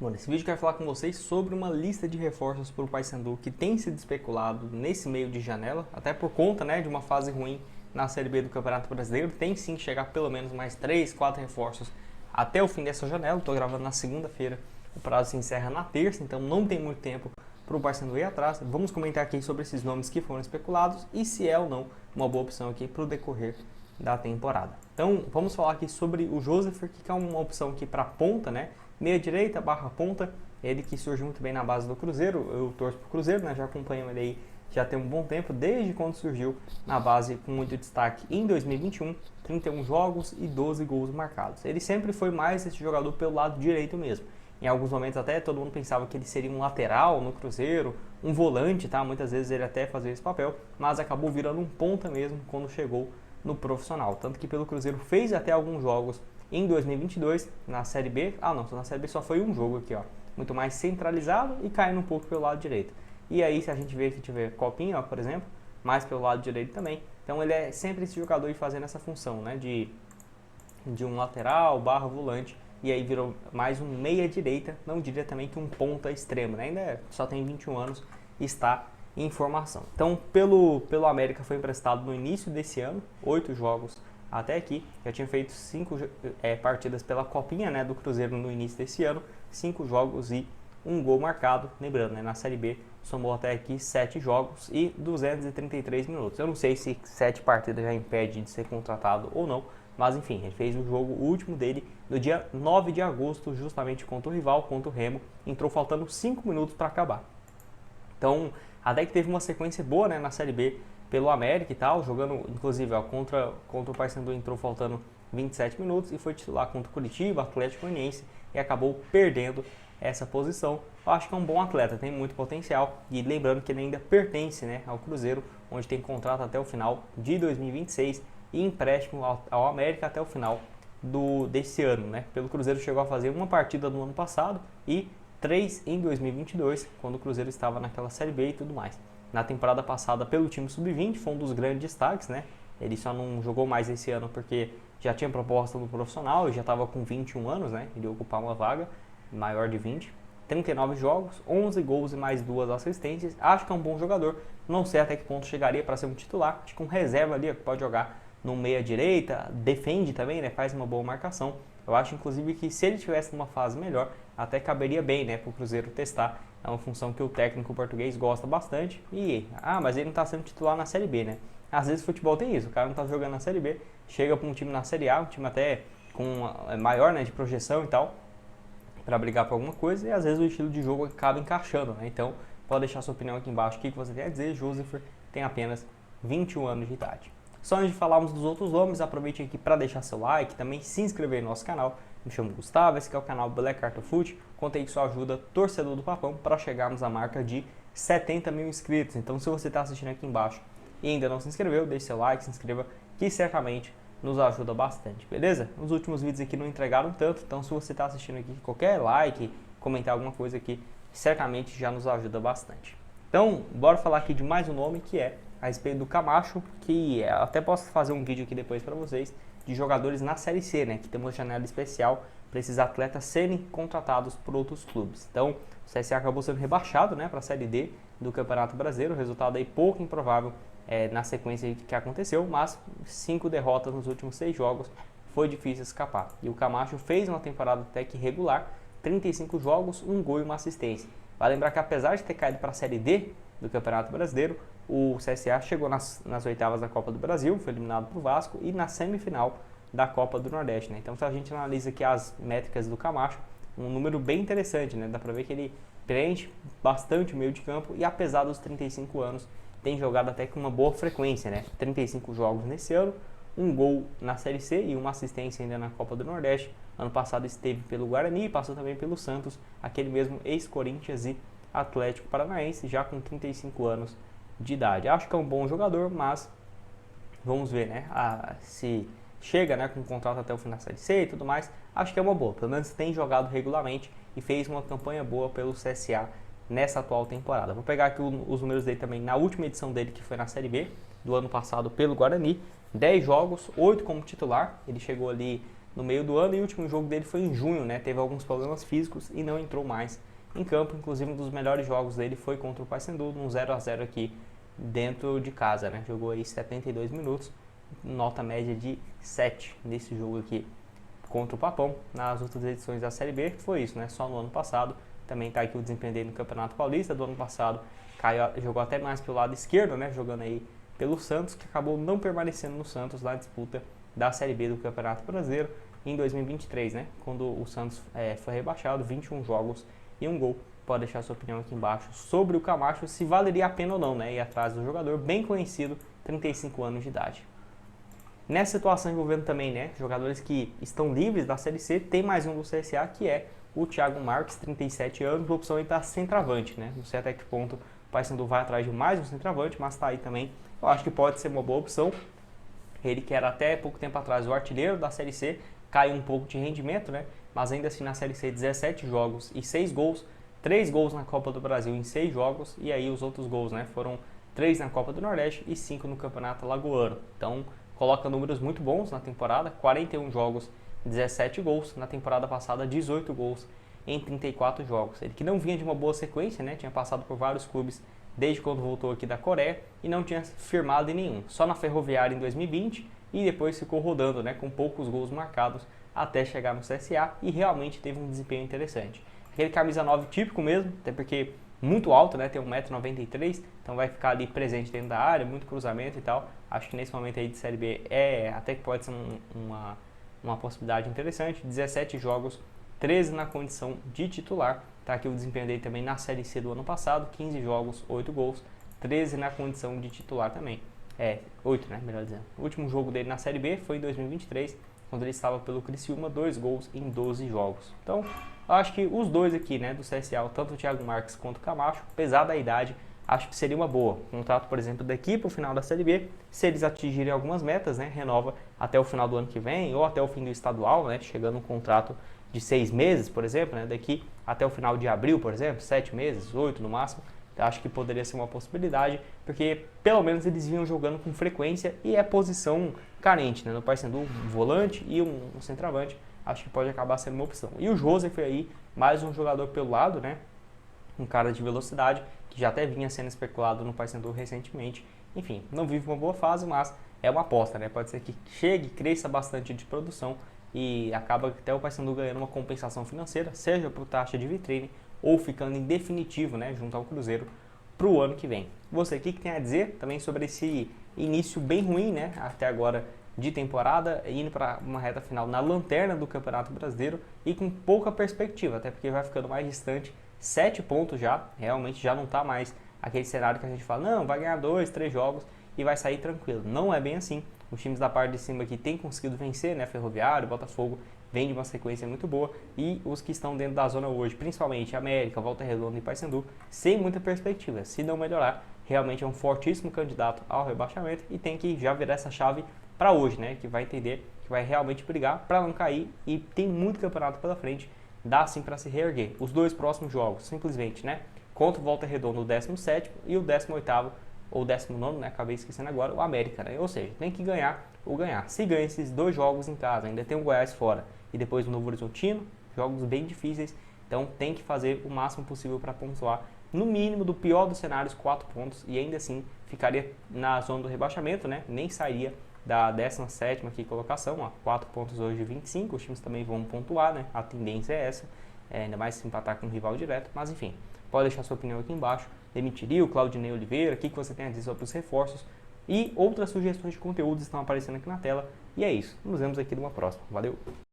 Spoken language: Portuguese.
Bom, nesse vídeo eu quero falar com vocês sobre uma lista de reforços para o Paysandu que tem sido especulado nesse meio de janela, até por conta, de uma fase ruim na Série B do Campeonato Brasileiro. Tem sim que chegar pelo menos mais 3, 4 reforços até o fim dessa janela. Estou gravando na segunda-feira, o prazo se encerra na terça, então não tem muito tempo para o Paysandu ir atrás. Vamos comentar aqui sobre esses nomes que foram especulados e se é ou não uma boa opção aqui para o decorrer da temporada. Então vamos falar aqui sobre o Joseph, que é uma opção aqui para ponta, meia direita barra ponta, ele que surgiu muito bem na base do Cruzeiro. Eu torço pro Cruzeiro, já acompanho ele aí já tem um bom tempo, desde quando surgiu na base com muito destaque em 2021, 31 jogos e 12 gols marcados. Ele sempre foi mais esse jogador pelo lado direito mesmo. Em alguns momentos até todo mundo pensava que ele seria um lateral no Cruzeiro, um volante, muitas vezes ele até fazia esse papel, mas acabou virando um ponta mesmo quando chegou no profissional. Tanto que pelo Cruzeiro fez até alguns jogos em 2022, na Série B, na Série B só foi um jogo aqui, muito mais centralizado e caindo um pouco pelo lado direito. E aí, se a gente vê que tiver Copinha, por exemplo, mais pelo lado direito também. Então ele é sempre esse jogador de fazendo essa função, de um lateral barra volante, e aí virou mais um meia direita, não diria também que um ponta extremo, ainda só tem 21 anos e está em formação. Então pelo América foi emprestado no início desse ano, 8 jogos até aqui, já tinha feito 5 partidas pela Copinha do Cruzeiro no início desse ano, 5 jogos e 1 gol marcado. Lembrando, na Série B somou até aqui 7 jogos e 233 minutos. Eu não sei se 7 partidas já impede de ser contratado ou não, mas enfim, ele fez o jogo último dele no dia 9 de agosto, justamente contra o rival, contra o Remo, entrou faltando 5 minutos para acabar. Então, até que teve uma sequência boa na Série B pelo América e tal, jogando inclusive contra o Paysandu, entrou faltando 27 minutos e foi titular contra o Curitiba, Atlético Goianiense, e acabou perdendo essa posição. Eu acho que é um bom atleta, tem muito potencial, e lembrando que ele ainda pertence ao Cruzeiro, onde tem contrato até o final de 2026 e empréstimo ao América até o final desse ano. Pelo Cruzeiro chegou a fazer uma partida no ano passado e 3 em 2022, quando o Cruzeiro estava naquela Série B e tudo mais. Na temporada passada, pelo time sub-20, foi um dos grandes destaques, Ele só não jogou mais esse ano porque já tinha proposta no profissional e já estava com 21 anos, Ele ia ocupar uma vaga maior de 20. 39 jogos, 11 gols e mais 2 assistências. Acho que é um bom jogador. Não sei até que ponto chegaria para ser um titular. Acho que um reserva ali, que pode jogar no meia-direita, defende também, faz uma boa marcação. Eu acho, inclusive, que se ele tivesse numa fase melhor, até caberia bem, para o Cruzeiro testar. É uma função que o técnico português gosta bastante. Mas ele não está sendo titular na Série B, Às vezes o futebol tem isso, o cara não está jogando na Série B, chega para um time na Série A, um time até com maior, de projeção e tal, para brigar por alguma coisa, e às vezes o estilo de jogo acaba encaixando, Então, pode deixar sua opinião aqui embaixo, o que você tem a dizer. Joseph tem apenas 21 anos de idade. Só antes de falarmos dos outros nomes, aproveite aqui para deixar seu like, também se inscrever no nosso canal. Me chamo Gustavo, esse é o canal Black Carto Foot. Contei que sua ajuda, torcedor do Papão, para chegarmos à marca de 70 mil inscritos. Então, se você está assistindo aqui embaixo e ainda não se inscreveu, deixe seu like, se inscreva, que certamente nos ajuda bastante, beleza? Os últimos vídeos aqui não entregaram tanto, então se você está assistindo aqui, qualquer like, comentar alguma coisa aqui, certamente já nos ajuda bastante. Então, bora falar aqui de mais um nome, que é a respeito do Camacho, que até posso fazer um vídeo aqui depois para vocês, de jogadores na Série C, que tem uma janela especial para esses atletas serem contratados por outros clubes. Então, o CSA acabou sendo rebaixado para a Série D do Campeonato Brasileiro, resultado aí pouco improvável na sequência que aconteceu, mas 5 derrotas nos últimos 6 jogos, foi difícil escapar. E o Camacho fez uma temporada até que regular, 35 jogos, 1 gol e uma assistência. Vale lembrar que apesar de ter caído para a Série D do Campeonato Brasileiro, o CSA chegou nas oitavas da Copa do Brasil, foi eliminado para o Vasco, e na semifinal da Copa do Nordeste. Então, se a gente analisa aqui as métricas do Camacho, um número bem interessante, dá para ver que ele preenche bastante o meio de campo, e apesar dos 35 anos, tem jogado até com uma boa frequência, 35 jogos nesse ano, 1 gol na Série C e uma assistência ainda na Copa do Nordeste. Ano passado esteve pelo Guarani, passou também pelo Santos, aquele mesmo ex-Corinthians e Atlético Paranaense, já com 35 anos de idade. Acho que é um bom jogador, mas vamos ver, se chega, com um contrato até o fim da Série C e tudo mais. Acho que é uma boa, pelo menos tem jogado regularmente e fez uma campanha boa pelo CSA nessa atual temporada. Vou pegar aqui os números dele também na última edição dele, que foi na Série B do ano passado pelo Guarani. 10 jogos, 8 como titular. Ele chegou ali no meio do ano e o último jogo dele foi em junho, né? Teve alguns problemas físicos e não entrou mais em campo. Inclusive um dos melhores jogos dele foi contra o Paysandu, num 0 a 0 aqui dentro de casa, né? Jogou aí 72 minutos, nota média de 7 nesse jogo aqui contra o Papão. Nas outras edições da Série B foi isso, né? Só no ano passado. Também está aqui o desempenho dele no Campeonato Paulista do ano passado. Jogou até mais pelo lado esquerdo, né? Jogando aí pelo Santos, que acabou não permanecendo no Santos na disputa da Série B do Campeonato Brasileiro em 2023, né? Quando o Santos foi rebaixado, 21 jogos e 1 gol. Pode deixar sua opinião aqui embaixo sobre o Camacho, se valeria a pena ou não, né? Ir atrás do jogador bem conhecido, 35 anos de idade. Nessa situação envolvendo também, né, jogadores que estão livres da Série C, tem mais um do CSA, que é o Thiago Marques, 37 anos, a opção aí para centroavante, né? Não sei até que ponto o Paysandu vai atrás de mais um centroavante, mas tá aí também. Eu acho que pode ser uma boa opção. Ele que era até pouco tempo atrás o artilheiro da Série C, caiu um pouco de rendimento, né? Mas ainda assim na Série C 17 jogos e 6 gols, 3 gols na Copa do Brasil em 6 jogos, e aí os outros gols, né, foram 3 na Copa do Nordeste e 5 no Campeonato Alagoano. Então coloca números muito bons na temporada, 41 jogos, 17 gols, na temporada passada 18 gols em 34 jogos. Ele que não vinha de uma boa sequência, né? Tinha passado por vários clubes desde quando voltou aqui da Coreia e não tinha firmado em nenhum. Só na Ferroviária em 2020 e depois ficou rodando, né, com poucos gols marcados até chegar no CSA e realmente teve um desempenho interessante. Aquele camisa 9 típico mesmo, até porque muito alto, né, tem 1,93 m, então vai ficar ali presente dentro da área, muito cruzamento e tal. Acho que nesse momento aí de Série B até que pode ser uma possibilidade interessante. 17 jogos, 13 na condição de titular. Tá aqui o desempenho dele também na Série C do ano passado, 15 jogos, 8 gols, 13 na condição de titular também. 8, né, melhor dizendo. O último jogo dele na Série B foi em 2023, quando ele estava pelo Criciúma, 2 gols em 12 jogos. Então, eu acho que os dois aqui, né, do CSA, tanto o Thiago Marques quanto o Camacho, apesar da idade, acho que seria uma boa. Contrato, por exemplo, daqui para o final da Série B, se eles atingirem algumas metas, né, renova até o final do ano que vem ou até o fim do estadual, né, chegando um contrato de 6 meses, por exemplo, né, daqui até o final de abril, por exemplo, 7 meses, 8 no máximo. Acho que poderia ser uma possibilidade, porque pelo menos eles vinham jogando com frequência e é posição carente, né? No Paysandu, um volante e um centroavante, acho que pode acabar sendo uma opção. E o Joseph aí, mais um jogador pelo lado, né? Um cara de velocidade, que já até vinha sendo especulado no Paysandu recentemente. Enfim, não vive uma boa fase, mas é uma aposta, né? Pode ser que chegue, cresça bastante de produção e acaba até o Paysandu ganhando uma compensação financeira, seja por taxa de vitrine ou ficando em definitivo, né, junto ao Cruzeiro para o ano que vem. Você, o que tem a dizer também sobre esse início bem ruim, né, até agora de temporada, indo para uma reta final na lanterna do Campeonato Brasileiro e com pouca perspectiva, até porque vai ficando mais distante, 7 pontos já, realmente já não está mais aquele cenário que a gente fala, não, vai ganhar 2, 3 jogos e vai sair tranquilo. Não é bem assim. Os times da parte de cima aqui têm conseguido vencer, né, Ferroviário, Botafogo, vem de uma sequência muito boa, e os que estão dentro da zona hoje, principalmente América, Volta Redonda e Paysandu, sem muita perspectiva. Se não melhorar, realmente é um fortíssimo candidato ao rebaixamento e tem que já virar essa chave para hoje, né? Que vai entender que vai realmente brigar para não cair e tem muito campeonato pela frente, dá sim para se reerguer. Os 2 próximos jogos, simplesmente, né? Contra o Volta Redonda, o 17º e o 18º ou 19º, né? Acabei esquecendo agora, o América, né? Ou seja, tem que ganhar ou ganhar. Se ganha esses 2 jogos em casa, ainda tem o Goiás fora e depois o Novo Horizontino, jogos bem difíceis, então tem que fazer o máximo possível para pontuar, no mínimo, do pior dos cenários, 4 pontos, e ainda assim ficaria na zona do rebaixamento, né? Nem sairia da 17ª aqui colocação, ó, 4 pontos hoje de 25, os times também vão pontuar, né? A tendência é essa, ainda mais se empatar com um rival direto, mas enfim, pode deixar sua opinião aqui embaixo. Demitiria o Claudinei Oliveira, o que você tem a dizer sobre os reforços, e outras sugestões de conteúdos estão aparecendo aqui na tela, e é isso, nos vemos aqui numa próxima, valeu!